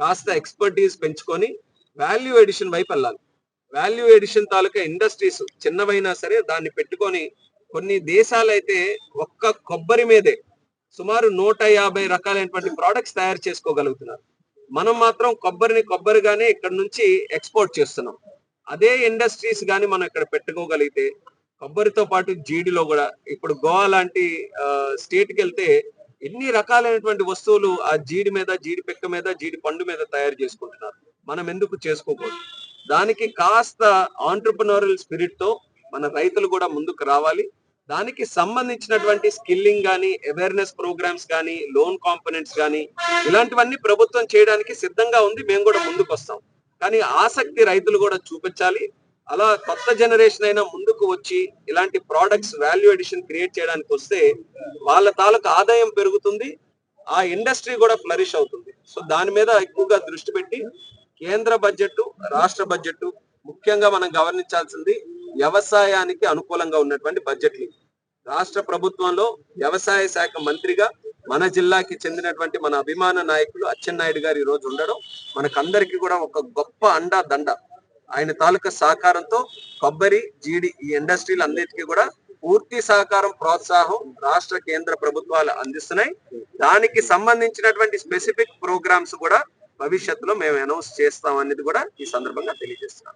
కాస్త ఎక్స్పర్టీస్ పెంచుకొని value addition వైపు వెళ్ళాలి. వాల్యూ ఎడిషన్ తాలూకా ఇండస్ట్రీస్ చిన్నవైనా సరే దాన్ని పెట్టుకొని కొన్ని దేశాలైతే ఒక్క కొబ్బరి మీదే సుమారు 150 రకాలైనటువంటి ప్రోడక్ట్స్ తయారు చేసుకోగలుగుతున్నారు. మనం మాత్రం కొబ్బరిగానే ఇక్కడ నుంచి ఎక్స్పోర్ట్ చేస్తున్నాం. అదే ఇండస్ట్రీస్ కానీ మనం ఇక్కడ పెట్టుకోగలిగితే కొబ్బరితో పాటు జీడిలో కూడా ఇప్పుడు గోవా లాంటి స్టేట్కి వెళ్తే ఎన్ని రకాలైనటువంటి వస్తువులు ఆ జీడి మీద, జీడి పిక్క మీద, జీడి పండు మీద తయారు చేసుకుంటున్నారు. మనం ఎందుకు చేసుకోకూడదు? దానికి కాస్త ఆంటర్ప్రినోరియల్ స్పిరిట్ తో మన రైతులు కూడా ముందుకు రావాలి. దానికి సంబంధించినటువంటి స్కిల్లింగ్ కానీ, అవేర్నెస్ ప్రోగ్రామ్స్ కానీ, లోన్ కాంపోనెంట్స్ కానీ ఇలాంటివన్నీ ప్రభుత్వం చేయడానికి సిద్ధంగా ఉంది. మేము కూడా ముందుకు వస్తాం. కానీ ఆసక్తి రైతులు కూడా చూపించాలి. అలా కొత్త జనరేషన్ అయినా ముందుకు వచ్చి ఇలాంటి ప్రోడక్ట్స్ వాల్యూ ఎడిషన్ క్రియేట్ చేయడానికి వస్తే వాళ్ళ తాలూకు ఆదాయం పెరుగుతుంది, ఆ ఇండస్ట్రీ కూడా ఫ్లరిష్ అవుతుంది. సో దాని మీద ఎక్కువగా దృష్టి పెట్టి కేంద్ర బడ్జెట్, రాష్ట్ర బడ్జెట్ ముఖ్యంగా మనం గమనించాల్సింది వ్యవసాయానికి అనుకూలంగా ఉన్నటువంటి బడ్జెట్లు. రాష్ట్ర ప్రభుత్వంలో వ్యవసాయ శాఖ మంత్రిగా మన జిల్లాకి చెందినటువంటి మన అభిమాన నాయకులు అచ్చెన్నాయుడు గారు ఈ రోజు ఉండడం మనకందరికి కూడా ఒక గొప్ప అండా దండ. ఆయన తాలూకా సహకారంతో కొబ్బరి, జీడి ఈ ఇండస్ట్రీలు అన్నిటికీ కూడా పూర్తి సహకారం, ప్రోత్సాహం రాష్ట్ర కేంద్ర ప్రభుత్వాలు అందిస్తున్నాయి. దానికి సంబంధించినటువంటి స్పెసిఫిక్ ప్రోగ్రామ్స్ కూడా భవిష్యత్తులో మేము అనౌన్స్ చేస్తాం అనేది కూడా ఈ సందర్భంగా తెలియజేస్తున్నాం.